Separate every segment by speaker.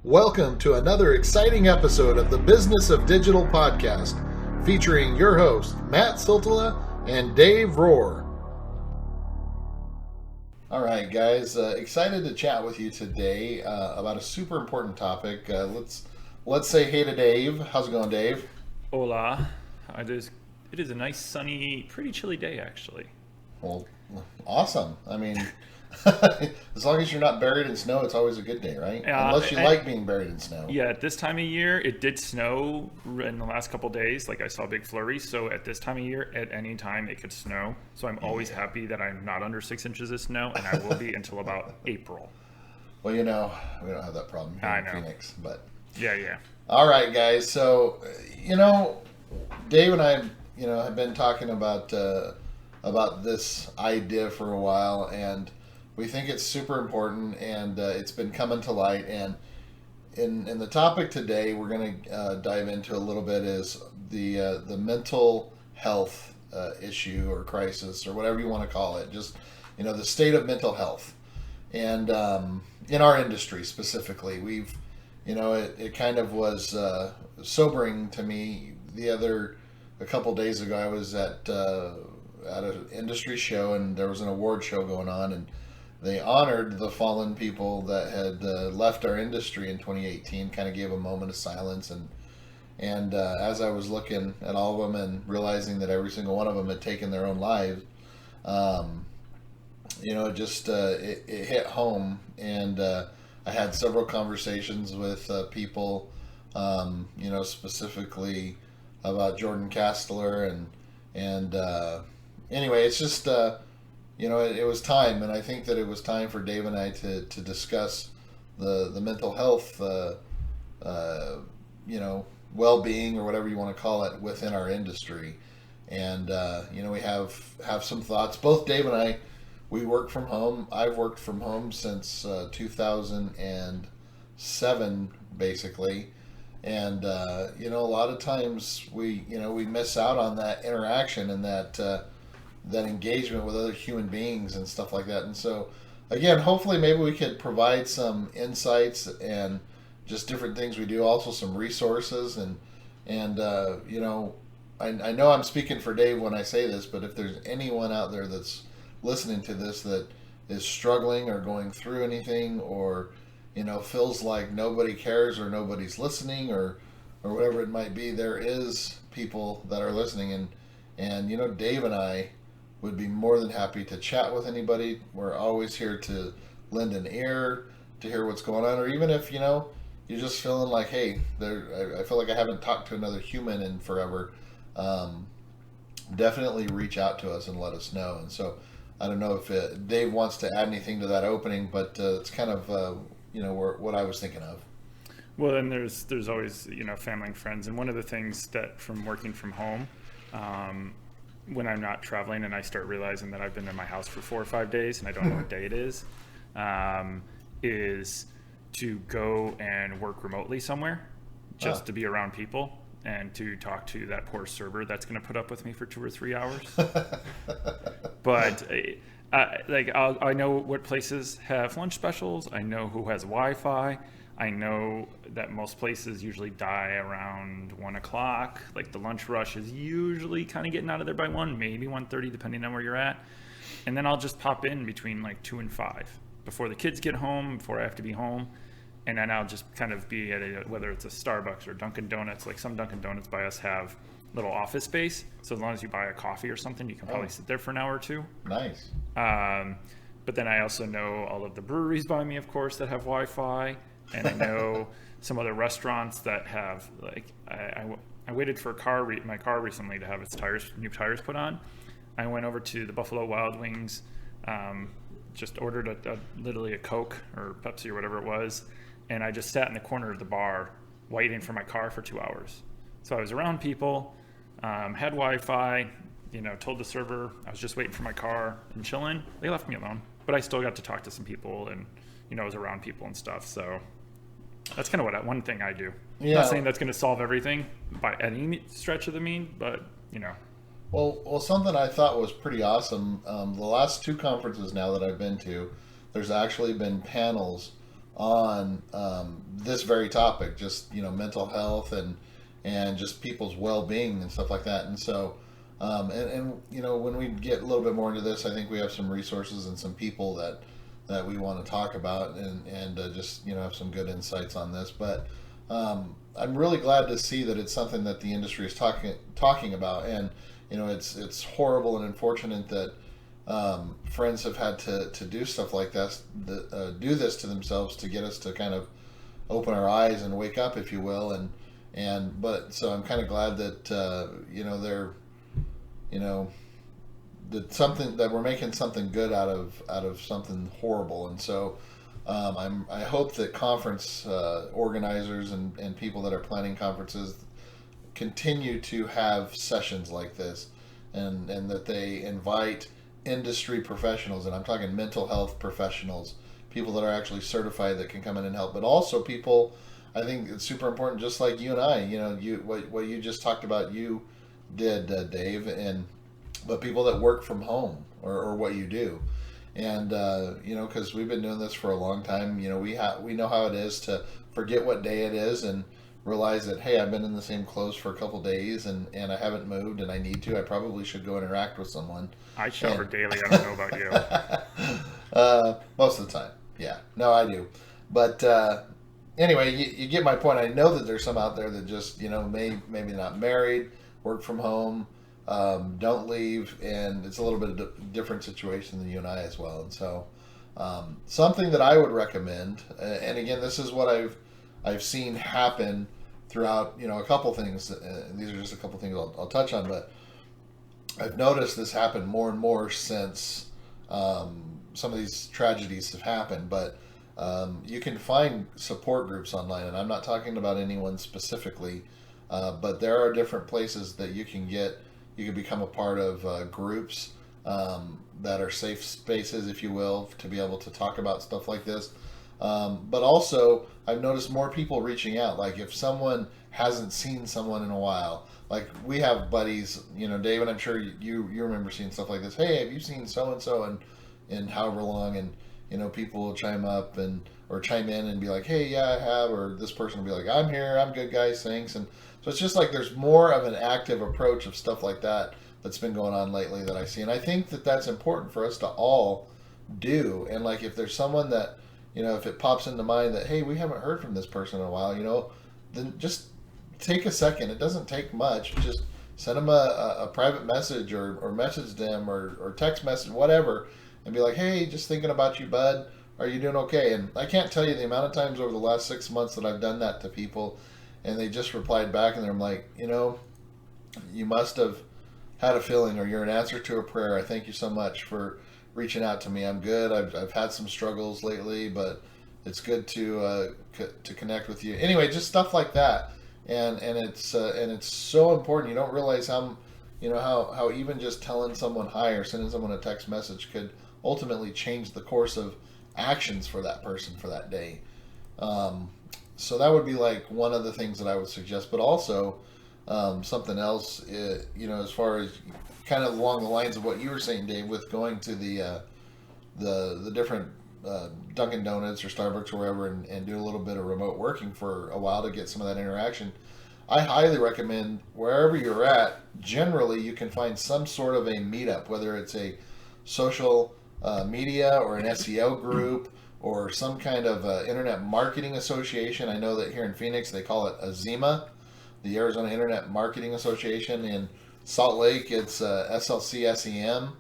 Speaker 1: Welcome to another exciting episode of the Business of Digital podcast, featuring your hosts, Matt Siltala and Dave Rohr. All right, guys, excited to chat with you today about a super important topic. Let's say hey to Dave. How's it going, Dave?
Speaker 2: Hola. It is a nice, sunny, pretty chilly day, actually.
Speaker 1: Well, awesome. I mean, as long as you're not buried in snow, it's always a good day, right? Unless you like being buried in snow.
Speaker 2: Yeah, at this time of year, it did snow in the last couple of days. Like I saw big flurries. So at this time of year, at any time, it could snow. So I'm always happy that I'm not under 6 inches of snow, and I will be until about April.
Speaker 1: Well, you know, we don't have that problem here in Phoenix, but
Speaker 2: yeah.
Speaker 1: All right, guys. So, Dave and I, have been talking about this idea for a while, and we think it's super important, and it's been coming to light. And in the topic today, we're going to dive into a little bit is the mental health issue or crisis or whatever you want to call it. Just the state of mental health, and in our industry specifically, we've it kind of was sobering to me. A couple days ago, I was at an industry show, and there was an award show going on, and they honored the fallen people that had left our industry in 2018. Kind of gave a moment of silence, and as I was looking at all of them and realizing that every single one of them had taken their own lives, it hit home, and I had several conversations with people, specifically about Jordan Castler, and anyway, it's just it was time, and I think that it was time for Dave and I to discuss the mental health, well-being or whatever you want to call it within our industry, and we have some thoughts. Both Dave and I, we work from home. I've worked from home since 2007, basically. And, a lot of times we miss out on that interaction and that engagement with other human beings and stuff like that. And so, again, hopefully maybe we could provide some insights and just different things we do, also some resources. And I know I'm speaking for Dave when I say this, but if there's anyone out there that's listening to this that is struggling or going through anything, or feels like nobody cares or nobody's listening or whatever it might be, there is people that are listening, and Dave and I would be more than happy to chat with anybody. We're always here to lend an ear, to hear what's going on, or even if you're just feeling like, hey, I feel like I haven't talked to another human in forever, definitely reach out to us and let us know. And so I don't know if Dave wants to add anything to that opening, but it's kind of what I was thinking of.
Speaker 2: Well, then there's always family and friends, and one of the things that from working from home, when I'm not traveling and I start realizing that I've been in my house for 4 or 5 days and I don't know what day it is to go and work remotely somewhere, just to be around people and to talk to that poor server that's going to put up with me for 2 or 3 hours. But I know what places have lunch specials. I know who has Wi-Fi. I know that most places usually die around 1 o'clock. Like the lunch rush is usually kind of getting out of there by 1, maybe 1:30, depending on where you're at. And then I'll just pop in between like 2 and 5 before the kids get home, before I have to be home. And then I'll just kind of be at whether it's a Starbucks or Dunkin' Donuts. Like some Dunkin' Donuts by us have little office space. So as long as you buy a coffee or something, you can probably sit there for an hour or two.
Speaker 1: Nice.
Speaker 2: But then I also know all of the breweries by me, of course, that have Wi-Fi. And I know some other restaurants that have, like, I waited for my car recently to have its new tires put on. I went over to the Buffalo Wild Wings, just ordered literally a Coke or Pepsi or whatever it was. And I just sat in the corner of the bar waiting for my car for 2 hours. So I was around people, had Wi-Fi, told the server I was just waiting for my car and chilling. They left me alone, but I still got to talk to some people and, I was around people and stuff. So that's kind of one thing I do. Yeah. Not saying that's going to solve everything by any stretch of the mean, but,
Speaker 1: Well, something I thought was pretty awesome. The last 2 conferences now that I've been to, there's actually been panels on this very topic, just mental health and just people's well-being and stuff like that. And so, when we get a little bit more into this, I think we have some resources and some people that we want to talk about and just have some good insights on this. But I'm really glad to see that it's something that the industry is talking about, and it's horrible and unfortunate that friends have had to do stuff like this, do this to themselves to get us to kind of open our eyes and wake up, if you will, but so I'm kind of glad that they're that we're making something good out of something horrible. And so I hope that conference organizers and people that are planning conferences continue to have sessions like this, and that they invite industry professionals, and I'm talking mental health professionals, people that are actually certified that can come in and help, but also people. I think it's super important, just like you and I. What you just talked about, you did, Dave, but people that work from home or what you do. And because we've been doing this for a long time, we know how it is to forget what day it is and realize that, hey, I've been in the same clothes for a couple days and I haven't moved and I need to. I probably should go interact with someone.
Speaker 2: I shower daily. I don't know about
Speaker 1: you. Most of the time, yeah. No, I do. But anyway, you get my point. I know that there's some out there that just maybe not married, work from home. Don't leave, and it's a little bit of a different situation than you and I as well. And so, something that I would recommend, and again, this is what I've seen happen throughout, a couple things. These are just a couple things I'll touch on, but I've noticed this happen more and more since some of these tragedies have happened. But you can find support groups online, and I'm not talking about anyone specifically, but there are different places that you can get. You can become a part of groups that are safe spaces, if you will, to be able to talk about stuff like this. But also, I've noticed more people reaching out. Like if someone hasn't seen someone in a while, like we have buddies, David, I'm sure you remember seeing stuff like this. Hey, have you seen so and so in however long? And people will chime up or chime in and be like, hey, yeah, I have. Or this person will be like, I'm here, I'm good, guys, thanks. And so it's just like there's more of an active approach of stuff like that's been going on lately that I see. And I think that that's important for us to all do. And like if there's someone that, if it pops into mind that, hey, we haven't heard from this person in a while, then just take a second. It doesn't take much. Just send them a private message or message them or text message, whatever, and be like, hey, just thinking about you, bud. Are you doing okay? And I can't tell you the amount of times over the last 6 months that I've done that to people, and they just replied back, and they're like, you must have had a feeling, or you're an answer to a prayer. I thank you so much for reaching out to me. I'm good. I've had some struggles lately, but it's good to connect with you. Anyway, just stuff like that, and it's so important. You don't realize how even just telling someone hi or sending someone a text message could ultimately change the course of actions for that person for that day. So that would be like one of the things that I would suggest, but also something else, as far as kind of along the lines of what you were saying, Dave, with going to the different Dunkin' Donuts or Starbucks or wherever and do a little bit of remote working for a while to get some of that interaction. I highly recommend wherever you're at, generally you can find some sort of a meetup, whether it's a social media or an SEO group or some kind of internet marketing association. I know that here in Phoenix they call it AZIMA, the Arizona Internet Marketing Association. In Salt Lake, it's SLCSEM.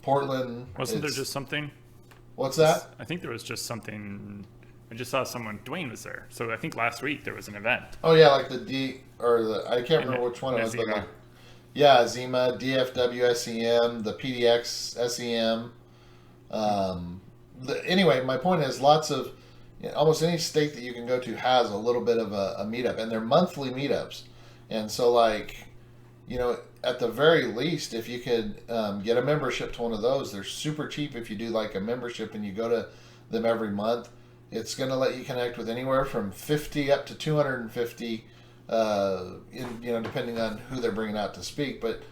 Speaker 1: Portland.
Speaker 2: Wasn't there just something?
Speaker 1: What's that?
Speaker 2: I think there was just something. I just saw someone. Dwayne was there, so I think last week there was an event.
Speaker 1: Oh yeah, like I can't remember which one it was, but like, yeah, Zima, DFW SEM, the PDX SEM. Anyway, my point is, lots of almost any state that you can go to has a little bit of a meetup, and they're monthly meetups. And so, like, at the very least, if you could get a membership to one of those, they're super cheap if you do like a membership and you go to them every month. It's going to let you connect with anywhere from 50 up to 250, depending on who they're bringing out to speak. But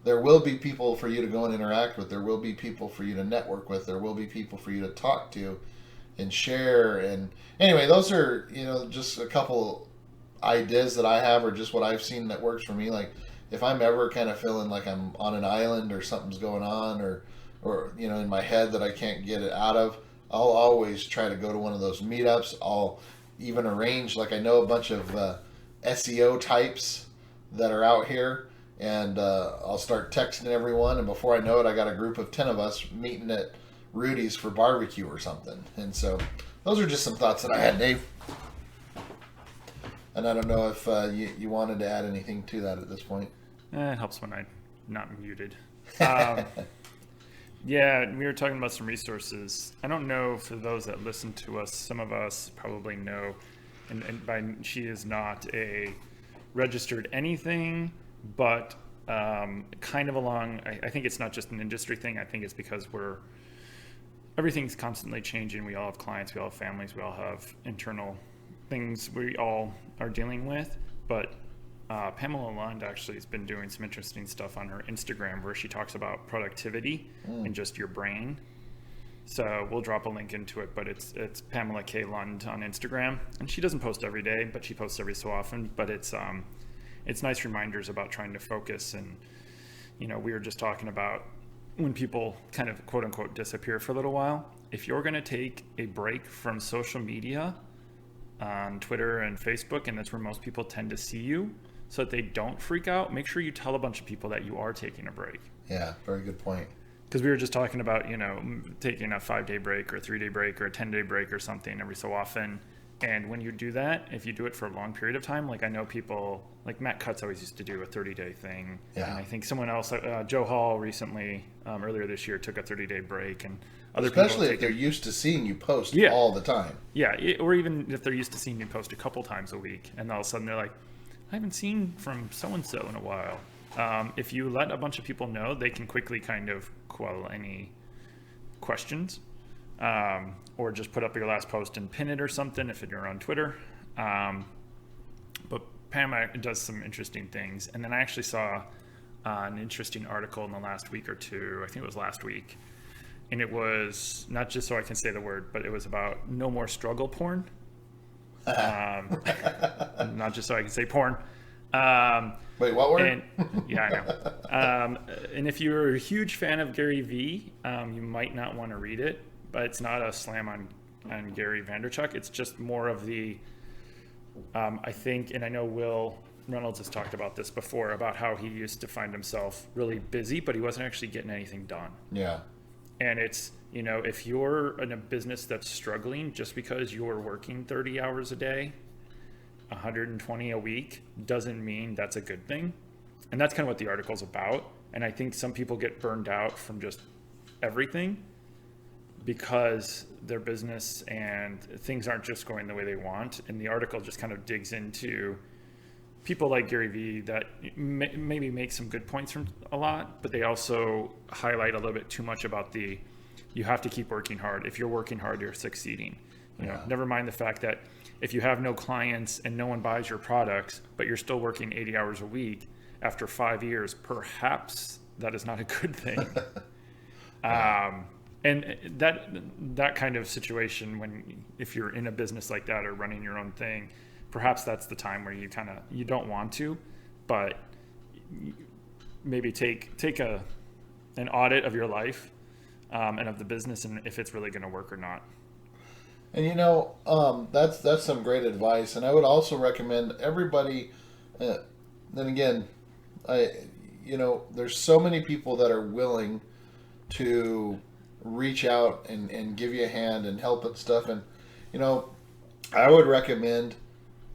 Speaker 1: there will be people for you to go and interact with. There will be people for you to network with. There will be people for you to talk to and share. And anyway, those are, just a couple ideas that I have, or just what I've seen that works for me. Like if I'm ever kind of feeling like I'm on an island or something's going on, or in my head that I can't get it out of, I'll always try to go to one of those meetups. I'll even arrange, like I know a bunch of SEO types that are out here, and I'll start texting everyone, and before I know it, I got a group of 10 of us meeting at Rudy's for barbecue or something. And so those are just some thoughts that I had, Dave. And I don't know if you wanted to add anything to that at this point.
Speaker 2: It helps when I'm not muted. Yeah, we were talking about some resources. I don't know, for those that listen to us, some of us probably know, and she is not a registered anything, but kind of along, I think it's not just an industry thing. I think it's because everything's constantly changing. We all have clients, we all have families, we all have internal things we all are dealing with. But Pamela Lund actually has been doing some interesting stuff on her Instagram where she talks about productivity and just your brain. So we'll drop a link into it, but it's Pamela K. Lund on Instagram, and she doesn't post every day, but she posts every so often. But it's nice reminders about trying to focus. And we were just talking about when people kind of quote unquote disappear for a little while. If you're going to take a break from social media on Twitter and Facebook, and that's where most people tend to see you, so that they don't freak out, make sure you tell a bunch of people that you are taking a break.
Speaker 1: Yeah, very good point.
Speaker 2: Because we were just talking about, taking a 5-day break or a 3-day break or a 10-day break or something every so often. And when you do that, if you do it for a long period of time, like I know people, like Matt Cutts always used to do a 30-day thing. Yeah. And I think someone else, Joe Hall recently, earlier this year, took a 30-day break. And other
Speaker 1: especially if they're used to seeing you post all the time.
Speaker 2: Yeah, or even if they're used to seeing you post a couple times a week. And all of a sudden they're like, I haven't seen from so-and-so in a while. If you let a bunch of people know, they can quickly kind of quell any questions, or just put up your last post and pin it or something if you're on Twitter. But Pam does some interesting things. And then I actually saw an interesting article in the last week or two, I think it was last week, and it was not just so I can say the word, but it was about no more struggle porn. Not just so I can say porn.
Speaker 1: Wait, what word?
Speaker 2: Yeah, I know. And if you're a huge fan of Gary Vee, you might not want to read it, but it's not a slam on Gary Vaynerchuk. It's just more of the, I think, and I know Will Reynolds has talked about this before, about how he used to find himself really busy, but he wasn't actually getting anything done. Yeah. And it's, if you're in a business that's struggling, just because you're working 30 hours a day, 120 a week, doesn't mean that's a good thing. And that's kind of what the article's about. And I think some people get burned out from just everything because their business and things aren't just going the way they want. And the article just kind of digs into people like Gary Vee that maybe make some good points from a lot, but they also highlight a little bit too much about you have to keep working hard. If you're working hard, you're succeeding. Never mind the fact that if you have no clients and no one buys your products, but you're still working 80 hours a week after 5 years, perhaps that is not a good thing. And that kind of situation, if you're in a business like that or running your own thing, perhaps that's the time where you don't want to, but maybe take an audit of your life and of the business, and if it's really going to work or not.
Speaker 1: And that's some great advice. And I would also recommend everybody. Then again, there's so many people that are willing to reach out and give you a hand and help and stuff. And I would recommend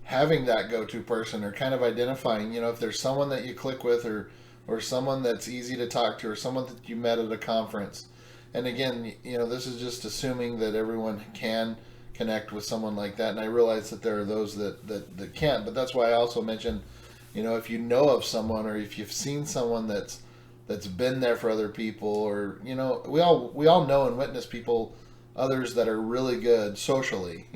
Speaker 1: having that go-to person, or kind of identifying, if there's someone that you click with, or someone that's easy to talk to, or someone that you met at a conference. And again, this is just assuming that everyone can connect with someone like that. And I realize that there are those that can't, but that's why I also mentioned, if you know of someone, or if you've seen someone that's been there for other people, or, we all know and witness people, others that are really good socially,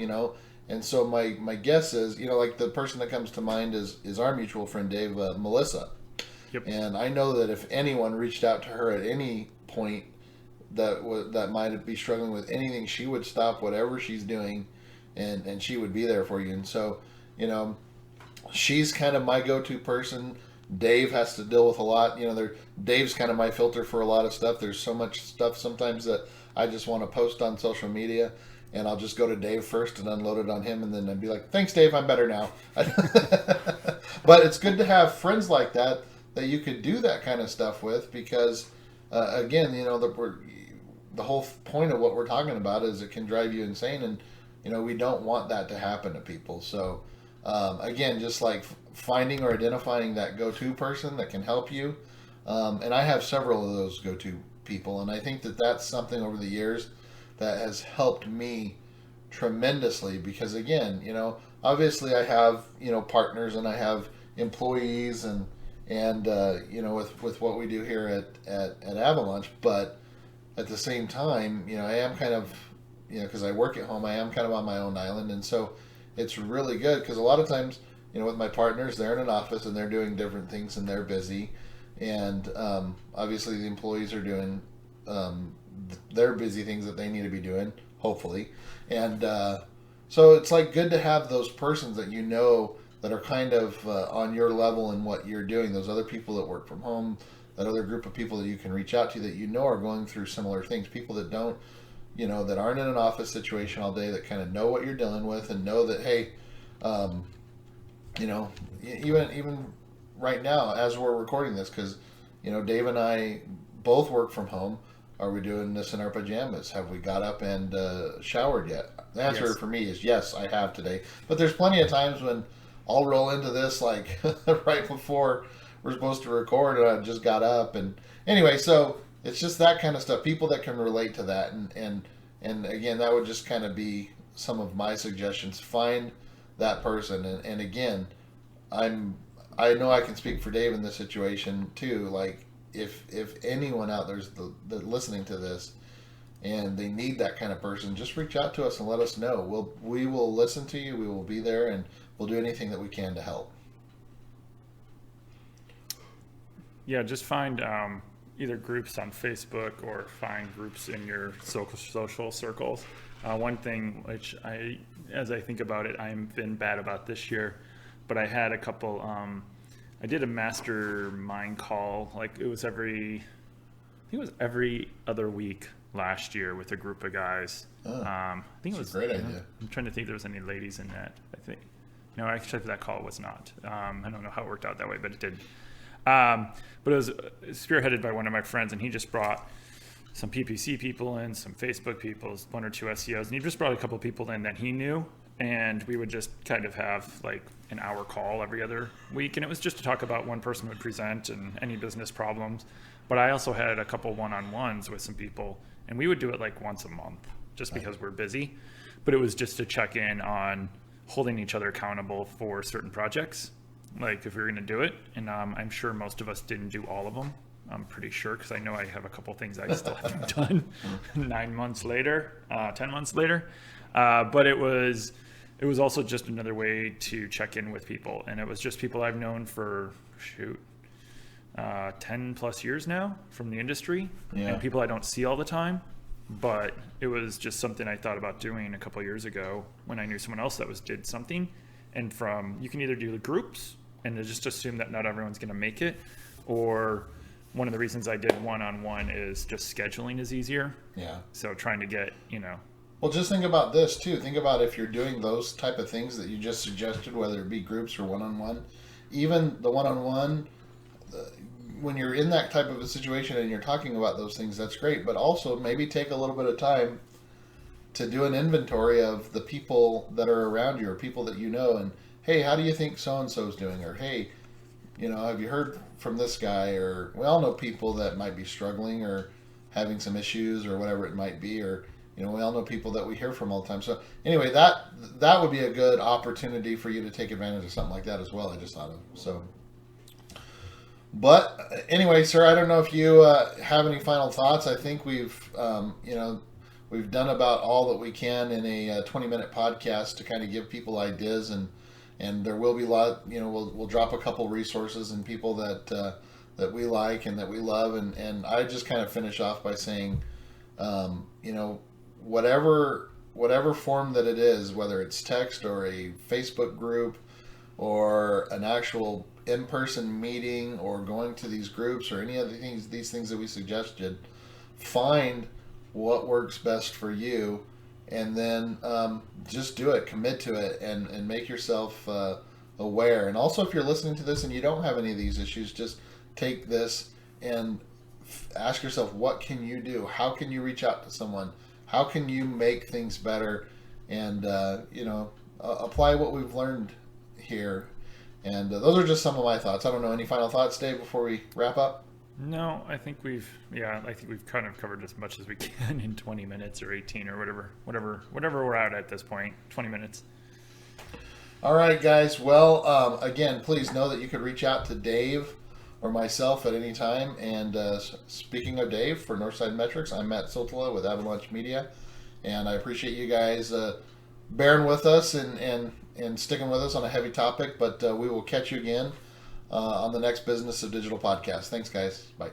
Speaker 1: And so my guess is, like the person that comes to mind is our mutual friend, Dave, Melissa.
Speaker 2: Yep.
Speaker 1: And I know that if anyone reached out to her at any point that might be struggling with anything, she would stop whatever she's doing, and she would be there for you. And so, you know, she's kind of my go-to person. Dave has to deal with a lot. You know, Dave's kind of my filter for a lot of stuff. There's so much stuff sometimes that I just want to post on social media, and I'll just go to Dave first and unload it on him, and then I'd be like, "Thanks, Dave, I'm better now." But it's good to have friends like that you could do that kind of stuff with, because again, you know, the whole point of what we're talking about is it can drive you insane, and you know, we don't want that to happen to people. So again, just like finding or identifying that go-to person that can help you, and I have several of those go-to people, and I think that that's something over the years that has helped me tremendously, because again, you know, obviously I have, you know, partners and I have employees and you know, with what we do here at Avalanche, but at the same time, you know, I am kind of, you know, because I work at home, I am kind of on my own island, and so it's really good because a lot of times, you know, with my partners, they're in an office and they're doing different things and they're busy, and obviously the employees are doing their busy things that they need to be doing, hopefully, and so it's like good to have those persons that you know that are kind of on your level in what you're doing, those other people that work from home, that other group of people that you can reach out to that you know are going through similar things, people that don't, you know, that aren't in an office situation all day, that kind of know what you're dealing with and know that, hey, you know, even right now as we're recording this, because, you know, Dave and I both work from home. Are we doing this in our pajamas? Have we got up and showered yet? The answer
Speaker 2: Yes.
Speaker 1: for me is yes, I have today. But there's plenty of times when I'll roll into this like right before we're supposed to record, and I just got up. And anyway, so it's just that kind of stuff. People that can relate to that, and again, that would just kind of be some of my suggestions. Find that person, and again, I know I can speak for Dave in this situation too. Like if anyone out there's listening to this and they need that kind of person, just reach out to us and let us know. We will listen to you. We will be there, and we'll do anything that we can to help.
Speaker 2: Yeah, just find either groups on Facebook or find groups in your social circles. One thing which as I think about it, I've been bad about this year, but I had a couple, I did a mastermind call, like I think it was every other week last year with a group of guys. I think it was
Speaker 1: a great idea.
Speaker 2: I'm trying to think if there was any ladies in that. I think, no, actually that call was not. I don't know how it worked out that way, but it did. But it was spearheaded by one of my friends, and he just brought some PPC people in, some Facebook people, one or two SEOs, and he just brought a couple of people in that he knew, and we would just kind of have like an hour call every other week, and it was just to talk about, one person would present and any business problems. But I also had a couple one-on-ones with some people, and we would do it like once a month just because we're busy, but it was just to check in on holding each other accountable for certain projects, like if we were going to do it. And I'm sure most of us didn't do all of them. I'm pretty sure, because I know I have a couple things I still haven't done 9 months later, 10 months later. But it was also just another way to check in with people. And it was just people I've known for 10 plus years now from the industry, and people I don't see all the time. But it was just something I thought about doing a couple of years ago when I knew someone else that did something. And you can either do the groups and just assume that not everyone's going to make it, or one of the reasons I did one-on-one is just scheduling is easier. Yeah. So trying to get,
Speaker 1: Well, just think about this too. Think about if you're doing those type of things that you just suggested, whether it be groups or one-on-one, even the one-on-one, when you're in that type of a situation and you're talking about those things, that's great. But also maybe take a little bit of time to do an inventory of the people that are around you or people that you know, and hey, how do you think so-and-so's doing? Or hey, have you heard from this guy? Or we all know people that might be struggling or having some issues or whatever it might be, or we all know people that we hear from all the time. So anyway, that would be a good opportunity for you to take advantage of something like that as well. I just thought of. So, but anyway, sir, I don't know if you have any final thoughts. I think we've we've done about all that we can in a 20-minute podcast to kind of give people ideas, and there will be a lot. We'll drop a couple resources and people that we like and that we love. And I just kind of finish off by saying, whatever form that it is, whether it's text or a Facebook group or an actual in-person meeting or going to these groups or any other these things that we suggested, find what works best for you, and then just do it, commit to it, and make yourself aware. And also, if you're listening to this and you don't have any of these issues, just take this and ask yourself, what can you do? How can you reach out to someone? How can you make things better? And apply what we've learned here. And those are just some of my thoughts. I don't know, any final thoughts, Dave, before we wrap up?
Speaker 2: No, I think we've kind of covered as much as we can in 20 minutes or 18 or whatever we're at this point. 20 minutes.
Speaker 1: All right, guys. Well, again, please know that you could reach out to Dave or myself at any time. And speaking of Dave, for Northside Metrics, I'm Matt Siltala with Avalanche Media, and I appreciate you guys bearing with us and sticking with us on a heavy topic. But we will catch you again on the next Business of Digital podcast. Thanks, guys. Bye.